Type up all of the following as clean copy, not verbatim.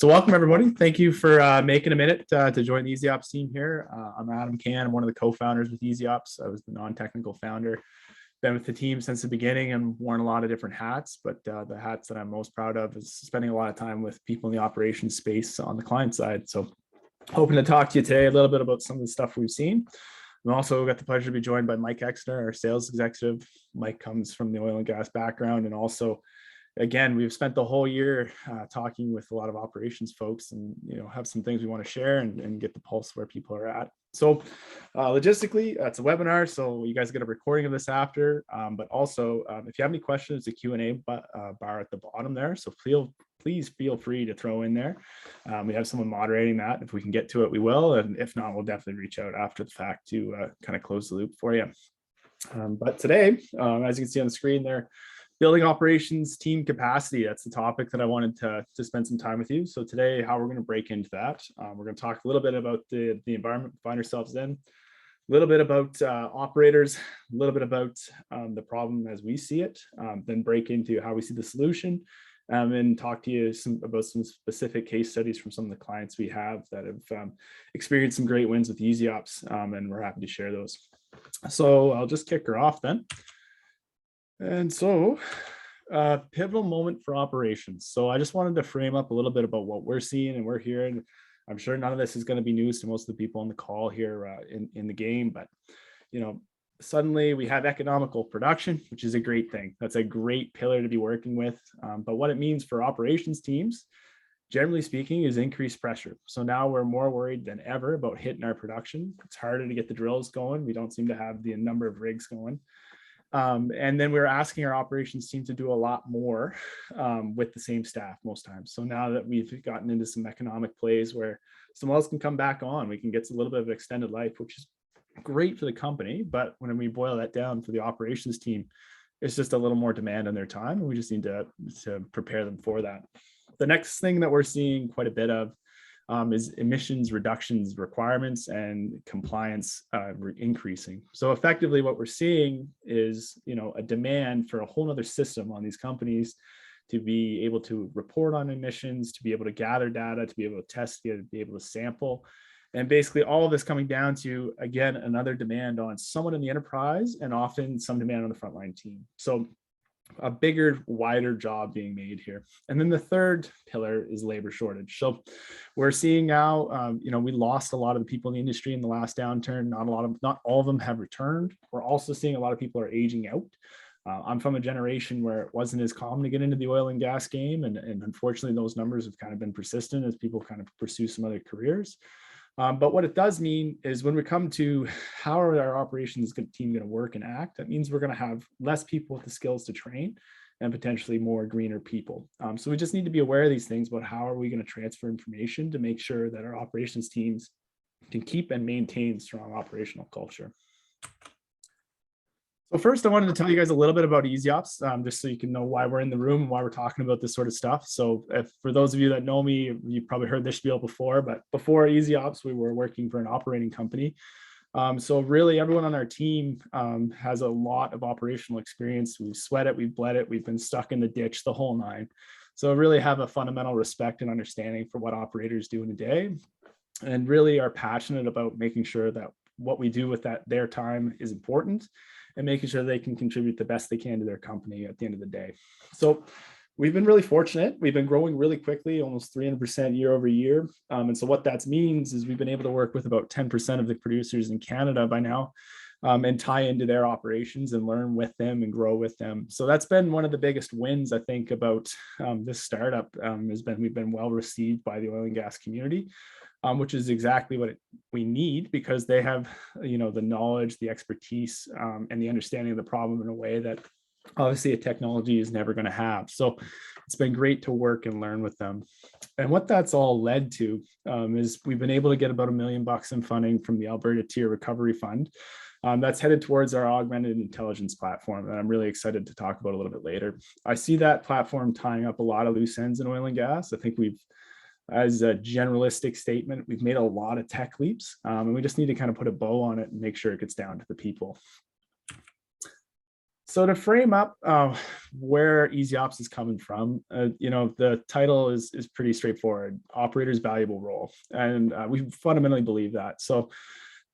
So welcome everybody. Thank you for making a minute to join the ezops team here. I'm Adam Can. I'm one of the co-founders with ezops. I was the non-technical founder. Been with the team since the beginning and worn a lot of different hats, but the hats that I'm most proud of is spending a lot of time with people in the operations space on the client side. So hoping to talk to you today a little bit about some of the stuff we've seen. We also got the pleasure to be joined by Mike Exner, our sales executive. Mike comes from the oil and gas background, and also again, we've spent the whole year talking with a lot of operations folks and, have some things we want to share and get the pulse where people are at. So logistically, it's a webinar, so you guys get a recording of this after, but also if you have any questions, the Q&A bar at the bottom there. So please feel free to throw in there. We have someone moderating that. If we can get to it, we will. And if not, we'll definitely reach out after the fact to kind of close the loop for you. But today, as you can see on the screen there, building operations team capacity. That's the topic that I wanted to spend some time with you. So today, how we're going to break into that. We're going to talk a little bit about the environment we find ourselves in, a little bit about operators, a little bit about the problem as we see it, then break into how we see the solution, and talk to you about some specific case studies from some of the clients we have that have experienced some great wins with ezops, and we're happy to share those. So I'll just kick her off then. And so pivotal moment for operations. So I just wanted to frame up a little bit about what we're seeing and we're hearing. I'm sure none of this is going to be news to most of the people on the call here in the game, but suddenly we have economical production, which is a great thing. That's a great pillar to be working with. But what it means for operations teams, generally speaking, is increased pressure. So now we're more worried than ever about hitting our production. It's harder to get the drills going. We don't seem to have the number of rigs going. And then we're asking our operations team to do a lot more with the same staff most times. So now that we've gotten into some economic plays where someone else can come back on, we can get a little bit of extended life, which is great for the company. But when we boil that down for the operations team, it's just a little more demand on their time. And we just need to prepare them for that. The next thing that we're seeing quite a bit of is emissions reductions requirements and compliance increasing. So effectively what we're seeing is, a demand for a whole nother system on these companies to be able to report on emissions, to be able to gather data, to be able to test, to be able to sample. And basically all of this coming down to, again, another demand on someone in the enterprise and often some demand on the frontline team. So a bigger, wider job being made here. And then the third pillar is labor shortage. So we're seeing now, we lost a lot of the people in the industry in the last downturn. Not all of them have returned. We're also seeing a lot of people are aging out. I'm from a generation where it wasn't as common to get into the oil and gas game. And unfortunately, those numbers have kind of been persistent as people kind of pursue some other careers. But what it does mean is when we come to how are our operations team going to work and act, that means we're going to have less people with the skills to train and potentially more greener people. So we just need to be aware of these things about how are we going to transfer information to make sure that our operations teams can keep and maintain strong operational culture. So first, I wanted to tell you guys a little bit about ezops, just so you can know why we're in the room and why we're talking about this sort of stuff. So for those of you that know me, you've probably heard this spiel before, but before ezops, we were working for an operating company. So really everyone on our team has a lot of operational experience. We've sweat it, we've bled it, we've been stuck in the ditch, the whole nine. So really have a fundamental respect and understanding for what operators do in a day, and really are passionate about making sure that what we do with their time is important and making sure they can contribute the best they can to their company at the end of the day. So we've been really fortunate. We've been growing really quickly, almost 300% year over year. And so what that means is we've been able to work with about 10% of the producers in Canada by now, and tie into their operations and learn with them and grow with them. So that's been one of the biggest wins, I think, about this startup we've been well received by the oil and gas community. Which is exactly what we need, because they have, the knowledge, the expertise, and the understanding of the problem in a way that obviously a technology is never going to have. So it's been great to work and learn with them. And what that's all led to is we've been able to get about $1 million in funding from the Alberta Tier Recovery Fund. That's headed towards our augmented intelligence platform that I'm really excited to talk about a little bit later. I see that platform tying up a lot of loose ends in oil and gas. I think as a generalistic statement, we've made a lot of tech leaps, and we just need to kind of put a bow on it and make sure it gets down to the people. So to frame up where ezops is coming from, the title is pretty straightforward: operators' valuable role, and we fundamentally believe that. So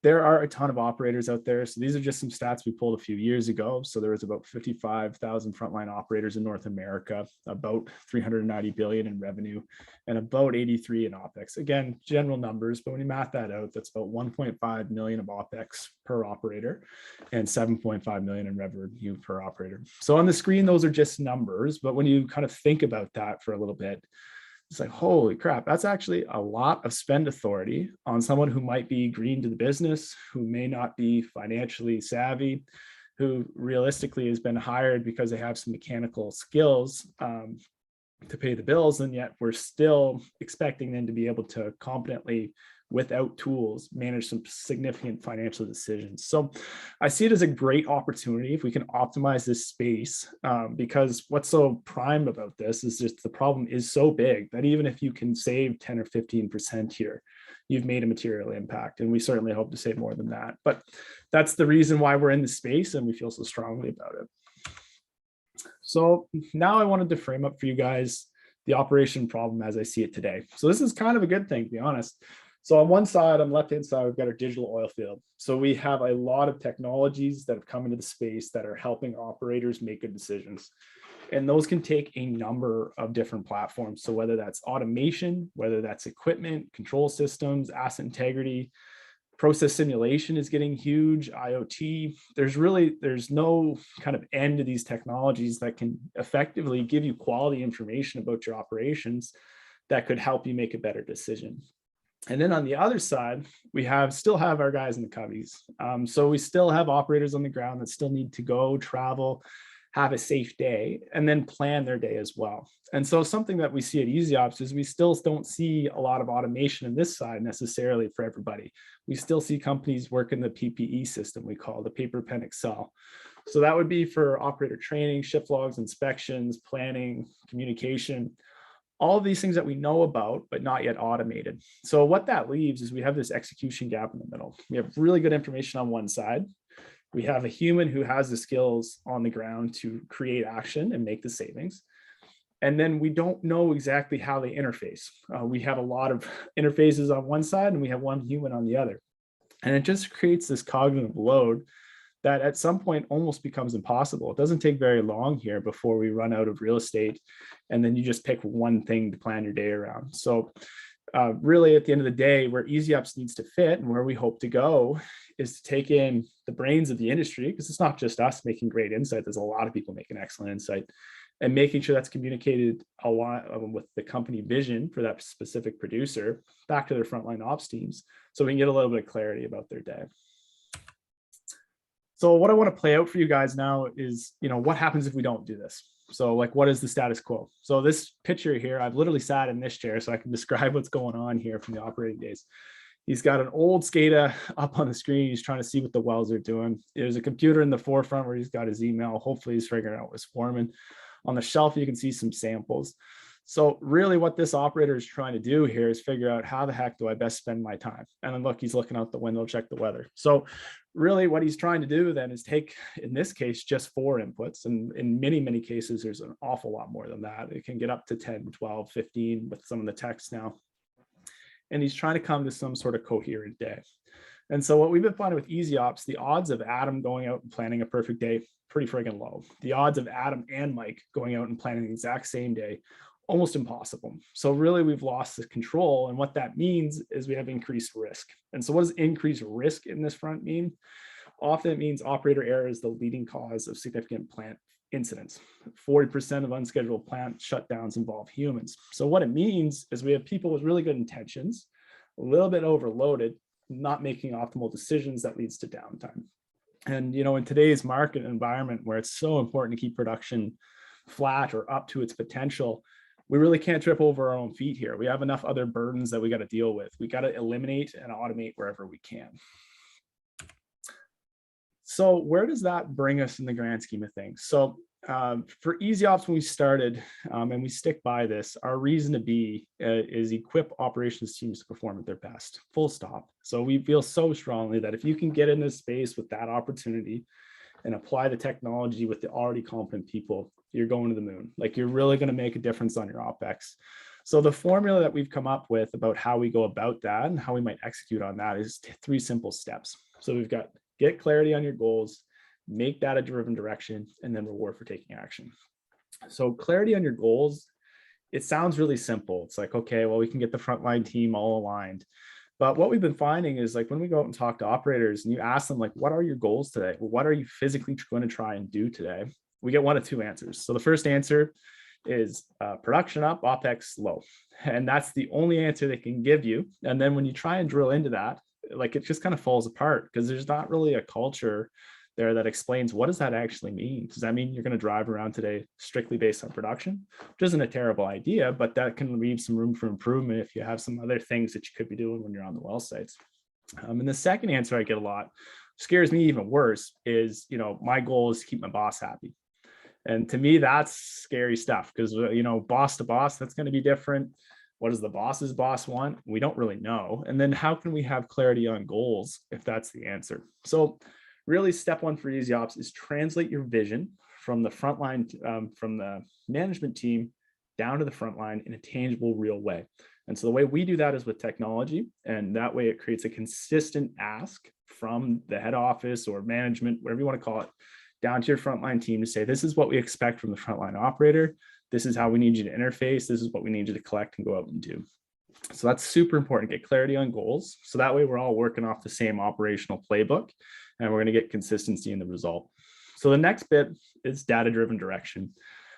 there are a ton of operators out there. So these are just some stats we pulled a few years ago. So there was about 55,000 frontline operators in North America, about 390 billion in revenue, and about 83 in OPEX. Again, general numbers, but when you math that out, that's about 1.5 million of OPEX per operator and 7.5 million in revenue per operator. So on the screen, those are just numbers. But when you kind of think about that for a little bit, it's like, holy crap, that's actually a lot of spend authority on someone who might be green to the business, who may not be financially savvy, who realistically has been hired because they have some mechanical skills to pay the bills. And yet we're still expecting them to be able to competently, without tools, manage some significant financial decisions. So I see it as a great opportunity if we can optimize this space, because what's so prime about this is just the problem is so big that even if you can save 10 or 15% here, you've made a material impact. And we certainly hope to save more than that. But that's the reason why we're in the space and we feel so strongly about it. So now I wanted to frame up for you guys the operation problem as I see it today. So this is kind of a good thing, to be honest. So on one side, on the left-hand side, we've got our digital oil field. So we have a lot of technologies that have come into the space that are helping operators make good decisions. And those can take a number of different platforms. So whether that's automation, whether that's equipment, control systems, asset integrity, process simulation is getting huge, IoT. There's no kind of end to these technologies that can effectively give you quality information about your operations that could help you make a better decision. And then on the other side, we still have our guys in the cubbies. So we still have operators on the ground that still need to go travel, have a safe day, and then plan their day as well. And so something that we see at ezops is we still don't see a lot of automation in this side necessarily for everybody. We still see companies work in the PPE system we call the paper, pen, Excel. So that would be for operator training, shift logs, inspections, planning, communication, all of these things that we know about, but not yet automated. So what that leaves is we have this execution gap in the middle. We have really good information on one side. We have a human who has the skills on the ground to create action and make the savings. And then we don't know exactly how they interface. We have a lot of interfaces on one side and we have one human on the other. And it just creates this cognitive load that at some point almost becomes impossible. It doesn't take very long here before we run out of real estate, and then you just pick one thing to plan your day around. So really at the end of the day, where ezops needs to fit and where we hope to go is to take in the brains of the industry, because it's not just us making great insight. There's a lot of people making excellent insight, and making sure that's communicated a lot with the company vision for that specific producer back to their frontline ops teams, so we can get a little bit of clarity about their day. So what I want to play out for you guys now is, what happens if we don't do this? So like, what is the status quo? So this picture here, I've literally sat in this chair so I can describe what's going on here from the operating days. He's got an old SCADA up on the screen. He's trying to see what the wells are doing. There's a computer in the forefront where he's got his email. Hopefully he's figuring out what's forming. On the shelf, you can see some samples. So really what this operator is trying to do here is figure out how the heck do I best spend my time? And then look, he's looking out the window, check the weather. So really what he's trying to do then is take, in this case, just 4 inputs. And in many, many cases, there's an awful lot more than that. It can get up to 10, 12, 15 with some of the text now. And he's trying to come to some sort of coherent day. And so what we've been finding with ezops, the odds of Adam going out and planning a perfect day, pretty friggin' low. The odds of Adam and Mike going out and planning the exact same day, almost impossible. So really we've lost the control. And what that means is we have increased risk. And so what does increased risk in this front mean? Often it means operator error is the leading cause of significant plant incidents. 40% of unscheduled plant shutdowns involve humans. So what it means is we have people with really good intentions, a little bit overloaded, not making optimal decisions that leads to downtime. And in today's market environment where it's so important to keep production flat or up to its potential, we really can't trip over our own feet here. We have enough other burdens that we got to deal with. We got to eliminate and automate wherever we can. So where does that bring us in the grand scheme of things? So for ezops, when we started, and we stick by this, our reason to be is equip operations teams to perform at their best, full stop. So we feel so strongly that if you can get in this space with that opportunity and apply the technology with the already competent people, you're going to the moon. Like, you're really going to make a difference on your OPEX. So the formula that we've come up with about how we go about that and how we might execute on that is 3 simple steps. So we've got get clarity on your goals, make data-driven direction, and then reward for taking action. So clarity on your goals, it sounds really simple. It's like, okay, well, we can get the frontline team all aligned. But what we've been finding is, like, when we go out and talk to operators and you ask them, like, what are your goals today? What are you physically going to try and do today? We get 1 of 2 answers. So the first answer is production up, OPEX low. And that's the only answer they can give you. And then when you try and drill into that, like, it just kind of falls apart because there's not really a culture there that explains, what does that actually mean? Does that mean you're going to drive around today strictly based on production? Which isn't a terrible idea, but that can leave some room for improvement if you have some other things that you could be doing when you're on the well sites. And the second answer I get a lot, scares me even worse, is, my goal is to keep my boss happy. And to me, that's scary stuff because, boss to boss, that's going to be different. What does the boss's boss want? We don't really know. And then how can we have clarity on goals if that's the answer? So really, step 1 for Easy Ops is translate your vision from the frontline, from the management team down to the frontline in a tangible, real way. And so the way we do that is with technology, and that way it creates a consistent ask from the head office or management, whatever you want to call it, down to your frontline team to say, this is what we expect from the frontline operator. This is how we need you to interface. This is what we need you to collect and go out and do. So that's super important, get clarity on goals. So that way we're all working off the same operational playbook, and we're going to get consistency in the result. So the next bit is data-driven direction.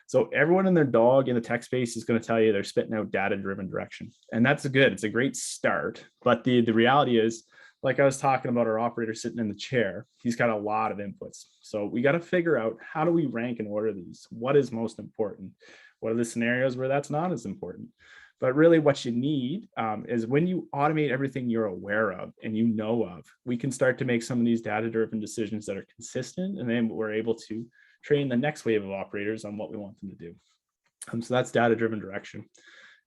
So everyone and their dog in the tech space is going to tell you they're spitting out data-driven direction. And that's good. It's a great start. But the reality is, like I was talking about, our operator sitting in the chair, he's got a lot of inputs. So we got to figure out, how do we rank and order these? What is most important? What are the scenarios where that's not as important? But really what you need is, when you automate everything you're aware of and you know of, we can start to make some of these data-driven decisions that are consistent, and then we're able to train the next wave of operators on what we want them to do. So that's data-driven direction.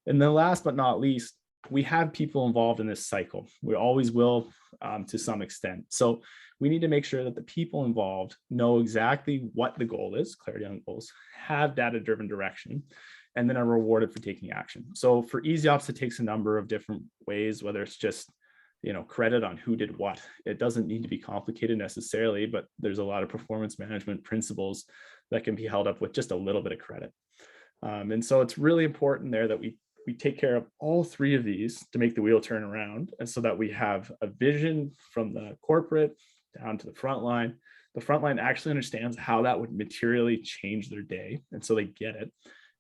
And then last but not least, we have people involved in this cycle. We always will, to some extent. So we need to make sure that the people involved know exactly what the goal is, clarity on goals, have data-driven direction, and then are rewarded for taking action. So for Easy Ops, it takes a number of different ways, whether it's just, credit on who did what. It doesn't need to be complicated necessarily, but there's a lot of performance management principles that can be held up with just a little bit of credit. And so it's really important there that we take care of all 3 of these to make the wheel turn around, and so that we have a vision from the corporate down to the frontline. The frontline actually understands how that would materially change their day, and so they get it.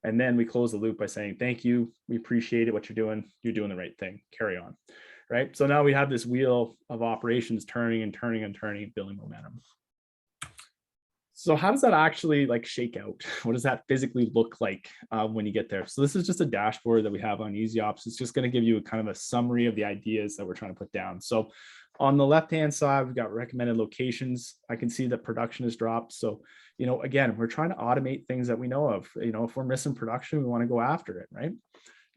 And then we close the loop by saying, thank you, we appreciate it, what you're doing the right thing, carry on, right? So now we have this wheel of operations turning and turning and turning, building momentum. So how does that actually shake out? What does that physically look like when you get there? So this is just a dashboard that we have on Easy Ops. It's just going to give you a kind of a summary of the ideas that we're trying to put down. So on the left-hand side, we've got recommended locations. I can see that production has dropped. So, again, we're trying to automate things that we know of. If we're missing production, we want to go after it, right?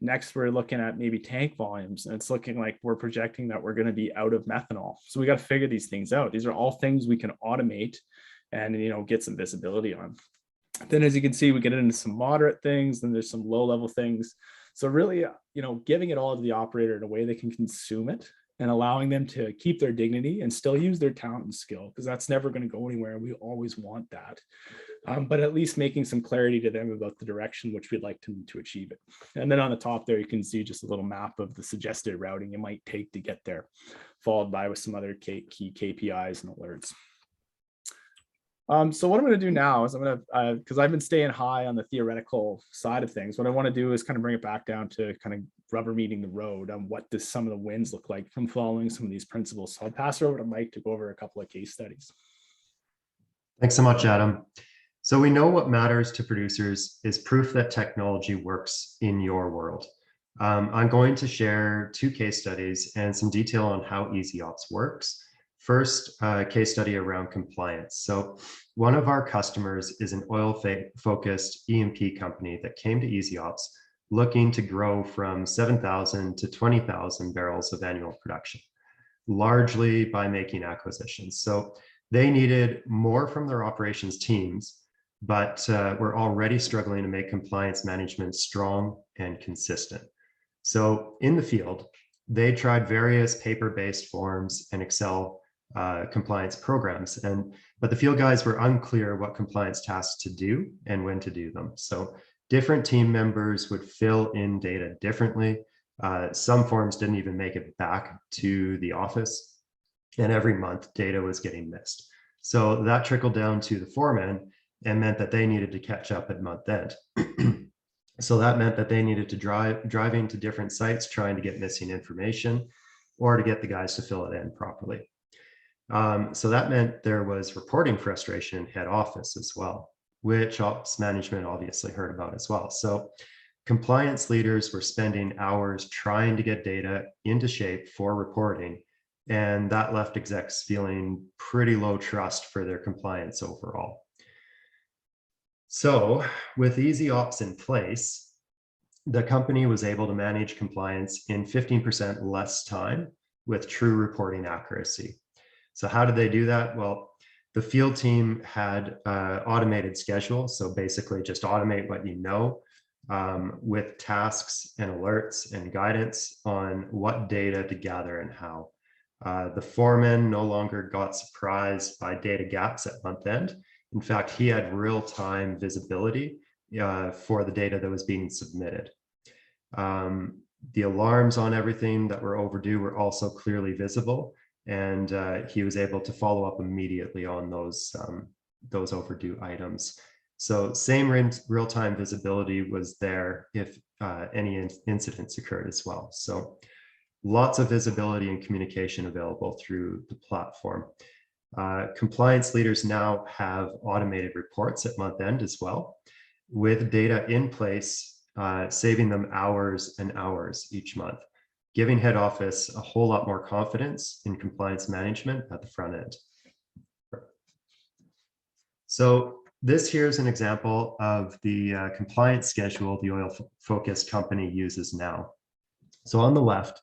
Next, we're looking at maybe tank volumes, and it's looking like we're projecting that we're going to be out of methanol. So we got to figure these things out. These are all things we can automate and get some visibility on. Then, as you can see, we get into some moderate things, then there's some low level things. So really, giving it all to the operator in a way they can consume it, and allowing them to keep their dignity and still use their talent and skill, because that's never going to go anywhere. We always want that. But at least making some clarity to them about the direction which we'd like to achieve it. And then on the top there, you can see just a little map of the suggested routing you might take to get there, followed by with some other key KPIs and alerts. So what I'm going to do now is I'm going to, because I've been staying high on the theoretical side of things, what I want to do is kind of bring it back down to kind of rubber meeting the road on what does some of the wins look like from following some of these principles. So I'll pass it over to Mike to go over a couple of case studies. Thanks so much, Adam. So we know what matters to producers is proof that technology works in your world. I'm going to share 2 case studies and some detail on how Easy Ops works. First, a case study around compliance. So one of our customers is an oil-focused E&P company that came to Easy Ops looking to grow from 7,000 to 20,000 barrels of annual production, largely by making acquisitions. So They needed more from their operations teams, but were already struggling to make compliance management strong and consistent. So in the field, they tried various paper-based forms and Excel compliance programs, but the field guys were unclear what compliance tasks to do and when to do them. So different team members would fill in data differently. Some forms didn't even make it back to the office, and every month data was getting missed. So that trickled down to the foreman and meant that they needed to catch up at month end. So that meant that they needed to driving to different sites, trying to get missing information or to get the guys to fill it in properly. So that meant there was reporting frustration in head office as well, which ops management obviously heard about as well. So compliance leaders were spending hours trying to get data into shape for reporting, and that left execs feeling pretty low trust for their compliance overall. So with ezops in place, the company was able to manage compliance in 15% less time with true reporting accuracy. So how did they do that? Well, the field team had automated schedule. So basically just automate what you know with tasks and alerts and guidance on what data to gather and how. The foreman no longer got surprised by data gaps at month end. In fact, he had real-time visibility for the data that was being submitted. The alarms on everything that were overdue were also clearly visible, and he was able to follow up immediately on those overdue items. So same real-time visibility was there if any incidents occurred as well. So lots of visibility and communication available through the platform. Compliance leaders now have automated reports at month end as well, with data in place, saving them hours and hours each month, giving head office a whole lot more confidence in compliance management at the front end. So this here is an example of the compliance schedule the oil-focused company uses now. So on the left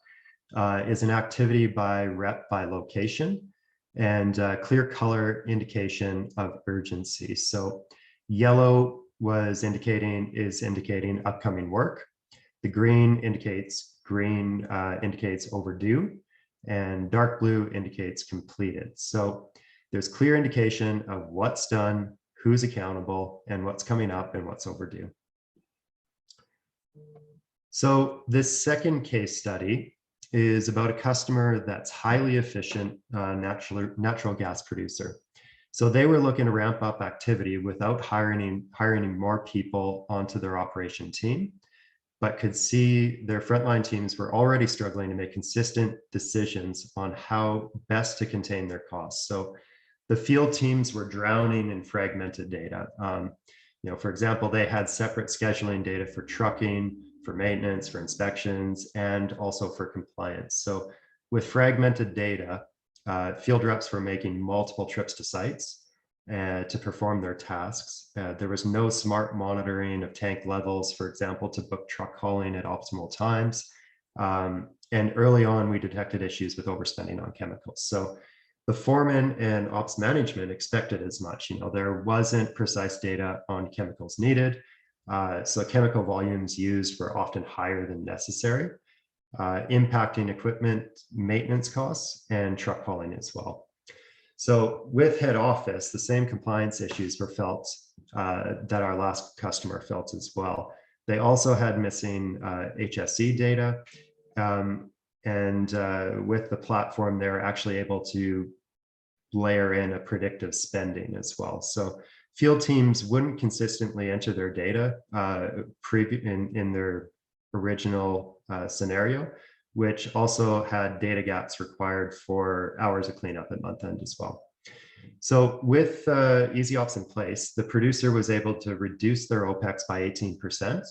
is an activity by rep by location, and clear color indication of urgency. So yellow is indicating upcoming work. The green indicates overdue, and dark blue indicates completed. So there's clear indication of what's done, who's accountable, and what's coming up and what's overdue. So this second case study is about a customer that's highly efficient natural gas producer. So they were looking to ramp up activity without hiring more people onto their operation team, but could see their frontline teams were already struggling to make consistent decisions on how best to contain their costs. So the field teams were drowning in fragmented data. For example, they had separate scheduling data for trucking, for maintenance, for inspections, and also for compliance. So with fragmented data, field reps were making multiple trips to sites to perform their tasks. There was no smart monitoring of tank levels, for example, to book truck hauling at optimal times. And early on, we detected issues with overspending on chemicals. So the foreman and ops management expected as much. There wasn't precise data on chemicals needed. So chemical volumes used were often higher than necessary, impacting equipment maintenance costs and truck hauling as well. So with head office, the same compliance issues were felt that our last customer felt as well. They also had missing HSE data, and with the platform, they're actually able to layer in a predictive spending as well. So field teams wouldn't consistently enter their data in their original scenario, which also had data gaps required for hours of cleanup at month end as well. So with ezops in place, the producer was able to reduce their OPEX by 18%,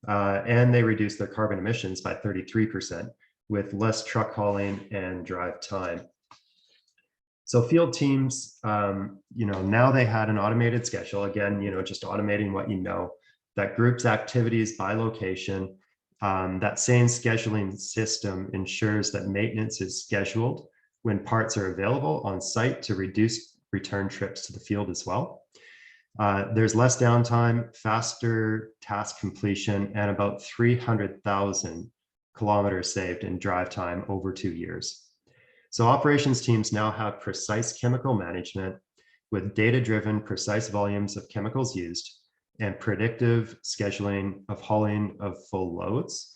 and they reduced their carbon emissions by 33% with less truck hauling and drive time. So field teams, now they had an automated schedule, again, just automating what that groups activities by location. That same scheduling system ensures that maintenance is scheduled when parts are available on site to reduce return trips to the field as well. There's less downtime, faster task completion, and about 300,000 kilometers saved in drive time over 2 years. So operations teams now have precise chemical management with data-driven precise volumes of chemicals used and predictive scheduling of hauling of full loads,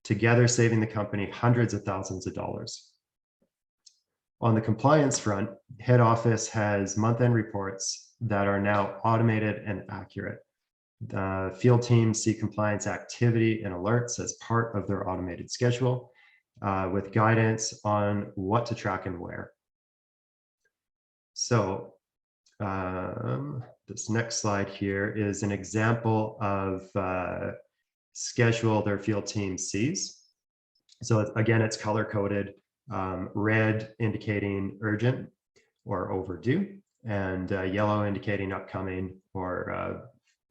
together saving the company hundreds of thousands of dollars. On the compliance front, head office has month-end reports that are now automated and accurate. The field teams see compliance activity and alerts as part of their automated schedule, with guidance on what to track and where. So this next slide here is an example of schedule their field team sees. So again, it's color coded, red indicating urgent or overdue, and yellow indicating upcoming or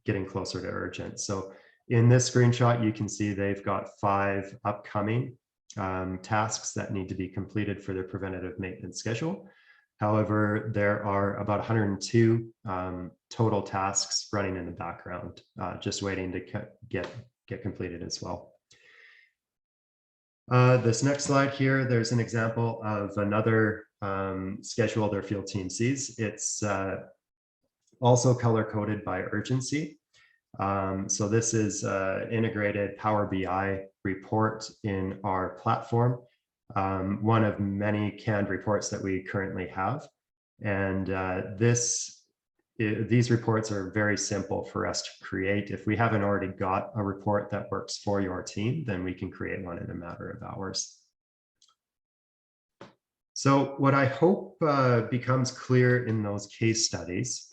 getting closer to urgent. So in this screenshot, you can see they've got 5 upcoming tasks that need to be completed for their preventative maintenance schedule. However, there are about 102 total tasks running in the background, just waiting to get completed as well. This next slide here, there's an example of another schedule their field team sees. It's also color coded by urgency. So this is integrated Power BI report in our platform, one of many canned reports that we currently have. And these reports are very simple for us to create. If we haven't already got a report that works for your team, then we can create one in a matter of hours. So what I hope becomes clear in those case studies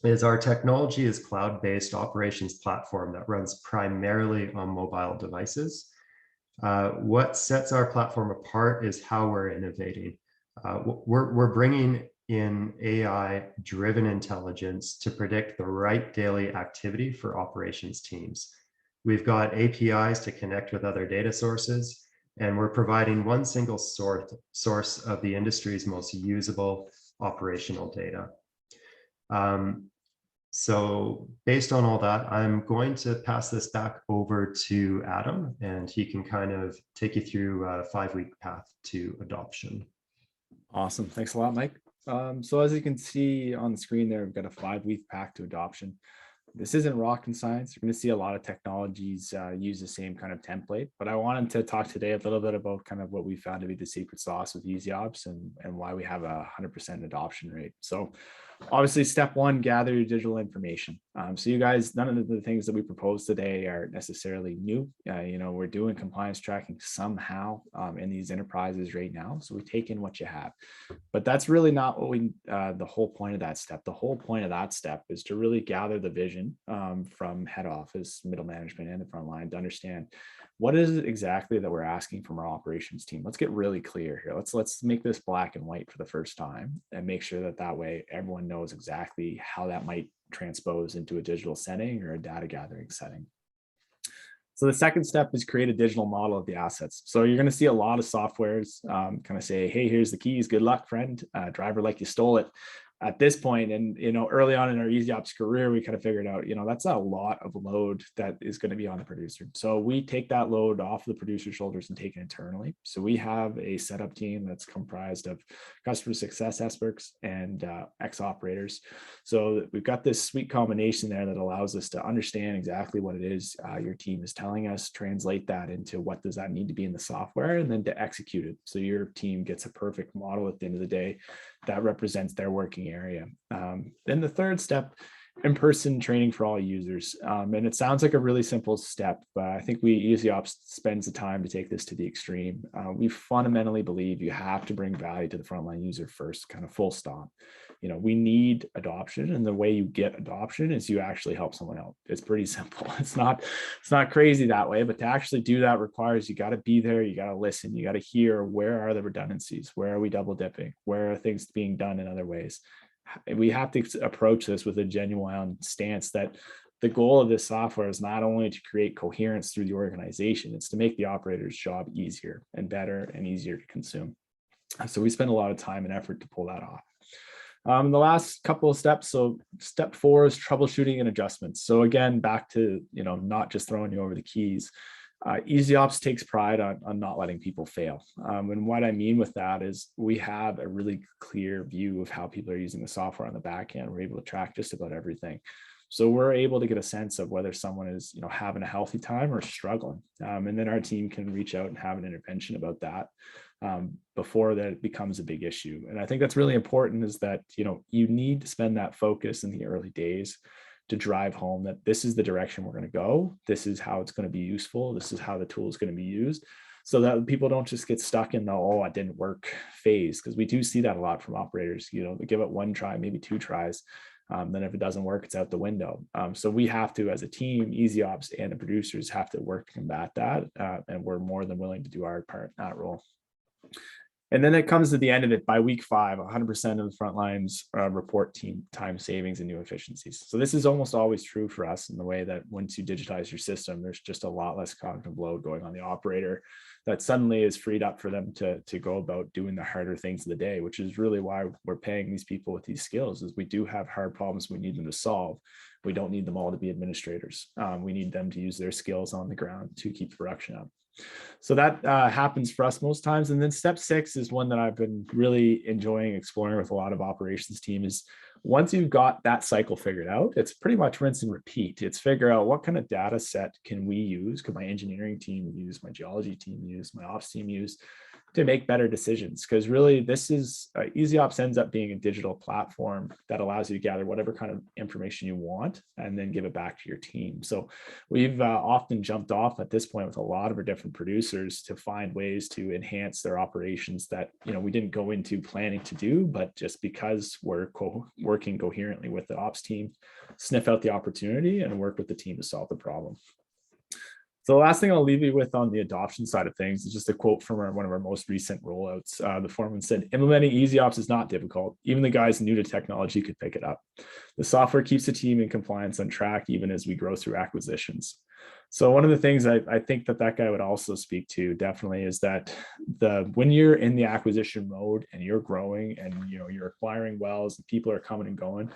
is our technology is cloud-based operations platform that runs primarily on mobile devices. What sets our platform apart is how we're innovating. We're bringing in AI-driven intelligence to predict the right daily activity for operations teams. We've got APIs to connect with other data sources, and we're providing one single source of the industry's most usable operational data. So based on all that, I'm going to pass this back over to Adam, and he can kind of take you through a 5-week path to adoption. Awesome. Thanks a lot, Mike. So as you can see on the screen there, we've got a 5-week path to adoption. This isn't rocket science. You're going to see a lot of technologies use the same kind of template, but I wanted to talk today a little bit about kind of what we found to be the secret sauce with ezops and why we have a 100% adoption rate. So obviously, step 1, gather your digital information. So you guys, none of the things that we propose today are necessarily new. You know, we're doing compliance tracking somehow in these enterprises right now. So we take in what you have, but that's really not what the whole point of that step. The whole point of that step is to really gather the vision from head office, middle management, and the front line to understand what is it exactly that we're asking from our operations team. Let's get really clear here. Let's make this black and white for the first time and make sure that way everyone knows exactly how that might transpose into a digital setting or a data gathering setting. So the second step is create a digital model of the assets. So you're going to see a lot of softwares kind of say, hey, here's the keys. Good luck, friend. Driver like you stole it. At this point, and early on in our ezops career, we kind of figured out, that's a lot of load that is going to be on the producer. So we take that load off the producer's shoulders and take it internally. So we have a setup team that's comprised of customer success experts and ex-operators. So we've got this sweet combination there that allows us to understand exactly what it is your team is telling us, translate that into what does that need to be in the software, and then to execute it. So your team gets a perfect model at the end of the day that represents their working area. Then the third step, in-person training for all users. And it sounds like a really simple step, but I think ezops spends the time to take this to the extreme. We fundamentally believe you have to bring value to the frontline user first, kind of full stop. We need adoption, and the way you get adoption is you actually help someone out. It's pretty simple. It's not crazy that way, but to actually do that requires you got to be there, you got to listen, you got to hear where are the redundancies, where are we double dipping, where are things being done in other ways. We have to approach this with a genuine stance that the goal of this software is not only to create coherence through the organization, it's to make the operator's job easier and better and easier to consume. So we spend a lot of time and effort to pull that off. The last couple of steps. So step 4 is troubleshooting and adjustments. So again, back to, not just throwing you over the keys. EasyOps takes pride on not letting people fail. And what I mean with that is we have a really clear view of how people are using the software on the back end. We're able to track just about everything. So we're able to get a sense of whether someone is, having a healthy time or struggling. And then our team can reach out and have an intervention about that before that becomes a big issue. And I think that's really important, is that, you need to spend that focus in the early days to drive home that this is the direction we're going to go. This is how it's going to be useful. This is how the tool is going to be used, so that people don't just get stuck in the, oh, it didn't work phase. Because we do see that a lot from operators, they give it one try, maybe 2 tries. Then if it doesn't work, it's out the window. So we have to, as a team, EasyOps and the producers have to work to combat that. And we're more than willing to do our part in that role. And then it comes to the end of it. By week 5, 100% of the frontlines report team time savings and new efficiencies. So this is almost always true for us, in the way that once you digitize your system, there's just a lot less cognitive load going on the operator that suddenly is freed up for them to go about doing the harder things of the day, which is really why we're paying these people with these skills. Is we do have hard problems we need them to solve. We don't need them all to be administrators. We need them to use their skills on the ground to keep production up. So that happens for us most times. And then step 6 is one that I've been really enjoying exploring with a lot of operations team. Is once you've got that cycle figured out, it's pretty much rinse and repeat. It's figure out what kind of data set can we use, could my engineering team use, my geology team use, my ops team use, to make better decisions. Because really, this is EasyOps ends up being a digital platform that allows you to gather whatever kind of information you want and then give it back to your team. So we've often jumped off at this point with a lot of our different producers to find ways to enhance their operations that we didn't go into planning to do, but just because we're working coherently with the ops team, sniff out the opportunity and work with the team to solve the problem. So the last thing I'll leave you with on the adoption side of things is just a quote from one of our most recent rollouts. The foreman said, "Implementing EasyOps is not difficult. Even the guys new to technology could pick it up. The software keeps the team in compliance on track, even as we grow through acquisitions." So one of the things I think that guy would also speak to definitely is that when you're in the acquisition mode and you're growing and you're acquiring wells and people are coming and going,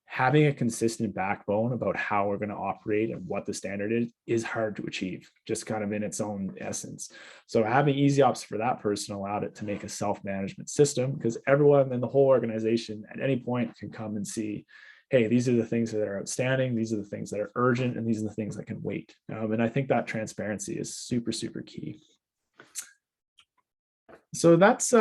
having a consistent backbone about how we're going to operate and what the standard is hard to achieve, just kind of in its own essence. So having EasyOps for that person allowed it to make a self-management system, because everyone in the whole organization at any point can come and see, hey, these are the things that are outstanding, these are the things that are urgent, and these are the things that can wait. And I think that transparency is super, super key. So that's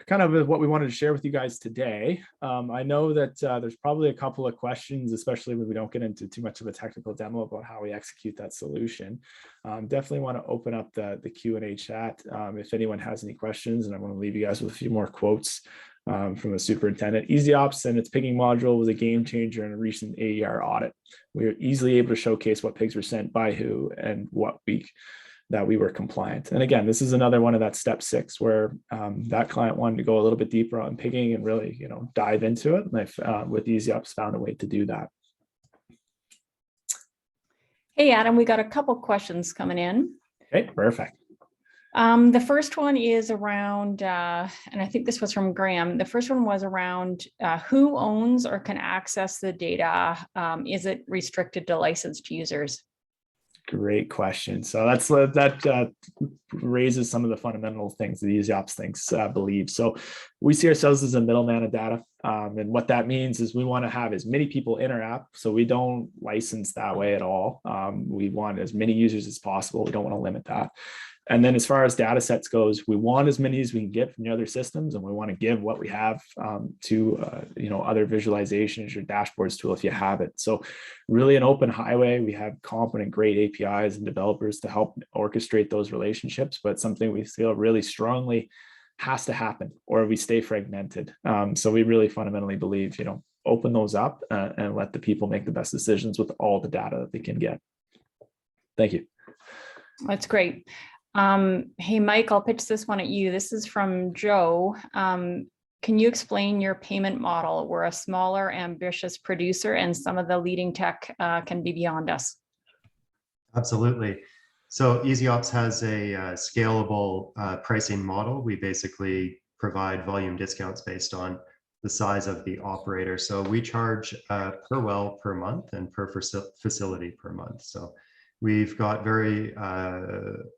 kind of what we wanted to share with you guys today. I know that there's probably a couple of questions, especially when we don't get into too much of a technical demo about how we execute that solution. Definitely want to open up the Q&A chat if anyone has any questions, and I want to leave you guys with a few more quotes from the superintendent. EasyOps and its pigging module was a game changer in a recent AER audit. We were easily able to showcase what pigs were sent by who and what week that we were compliant. And again, this is another one of that step 6 where that client wanted to go a little bit deeper on pigging and really, dive into it. And I've with EasyOps found a way to do that. Hey, Adam, we got a couple questions coming in. Okay, perfect. The first one is around, and I think this was from Graham. The first one was around who owns or can access the data? Is it restricted to licensed users? Great question. So that raises some of the fundamental things that EasyOps believe. So we see ourselves as a middleman of data. And what that means is we want to have as many people in our app. So we don't license that way at all. We want as many users as possible. We don't want to limit that. And then as far as data sets goes, we want as many as we can get from the other systems, and we want to give what we have to other visualizations or dashboards tool if you have it. So really an open highway. We have competent, great APIs and developers to help orchestrate those relationships, but something we feel really strongly has to happen or we stay fragmented. So we really fundamentally believe, open those up and let the people make the best decisions with all the data that they can get. Thank you. That's great. Hey, Mike, I'll pitch this one at you. This is from Joe. Can you explain your payment model? We're a smaller, ambitious producer, and some of the leading tech can be beyond us. Absolutely. So EasyOps has a scalable pricing model. We basically provide volume discounts based on the size of the operator. So we charge per well per month and per facility per month. So we've got very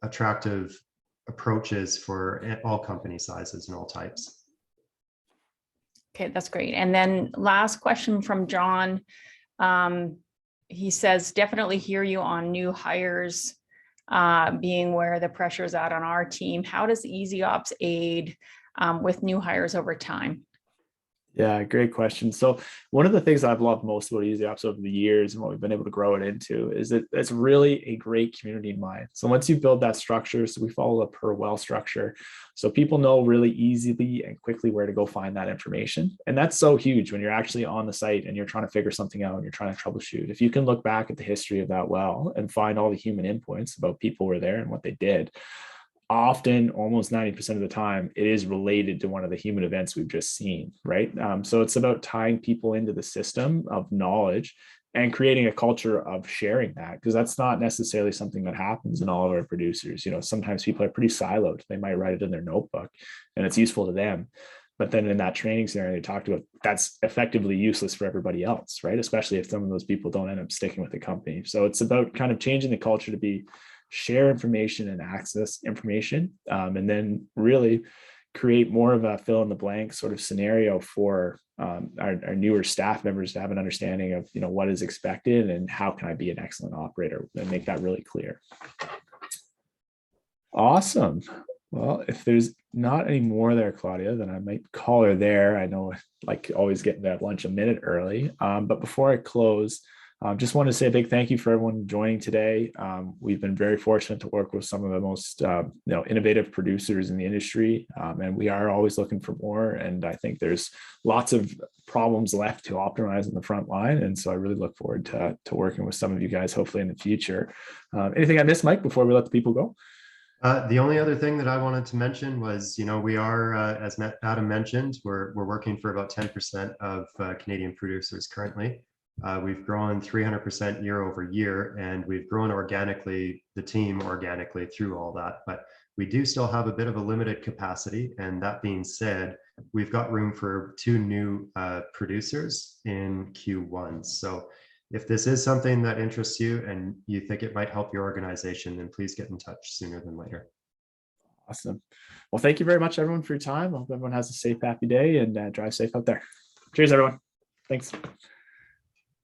attractive approaches for all company sizes and all types. Okay, that's great. And then last question from John. He says, definitely hear you on new hires being where the pressure is at on our team. How does ezops aid with new hires over time? Yeah, great question. So one of the things I've loved most about ezops over the years and what we've been able to grow it into is that it's really a great community in mind. So once you build that structure, so we follow a per well structure, so people know really easily and quickly where to go find that information. And that's so huge when you're actually on the site and you're trying to figure something out and you're trying to troubleshoot. If you can look back at the history of that well and find all the human endpoints about people were there and what they did, often almost 90% of the time it is related to one of the human events we've just seen, right? So it's about tying people into the system of knowledge and creating a culture of sharing that, because that's not necessarily something that happens in all of our producers. You know, sometimes people are pretty siloed. They might write it in their notebook and it's useful to them, but then in that training scenario they talked about, that's effectively useless for everybody else, right? Especially if some of those people don't end up sticking with the company. So it's about kind of changing the culture to be share information and access information, and then really create more of a fill in the blank sort of scenario for our newer staff members to have an understanding of, you know, what is expected and how can I be an excellent operator, and make that really clear. Awesome. Well, if there's not any more there, Claudia, then I might call her there. I know, like always, getting that lunch a minute early, but before I close, just want to say a big thank you for everyone joining today. We've been very fortunate to work with some of the most innovative producers in the industry, and we are always looking for more. And I think there's lots of problems left to optimize in the front line. And so I really look forward to working with some of you guys, hopefully in the future. Anything I missed, Mike, before we let the people go? The only other thing that I wanted to mention was, you know, we are, as Adam mentioned, we're working for about 10% of Canadian producers currently. We've grown 300% year over year, and we've grown organically, the team organically through all that. But we do still have a bit of a limited capacity. And that being said, we've got room for 2 new producers in Q1. So if this is something that interests you and you think it might help your organization, then please get in touch sooner than later. Awesome. Well, thank you very much, everyone, for your time. I hope everyone has a safe, happy day, and drive safe out there. Cheers, everyone. Thanks.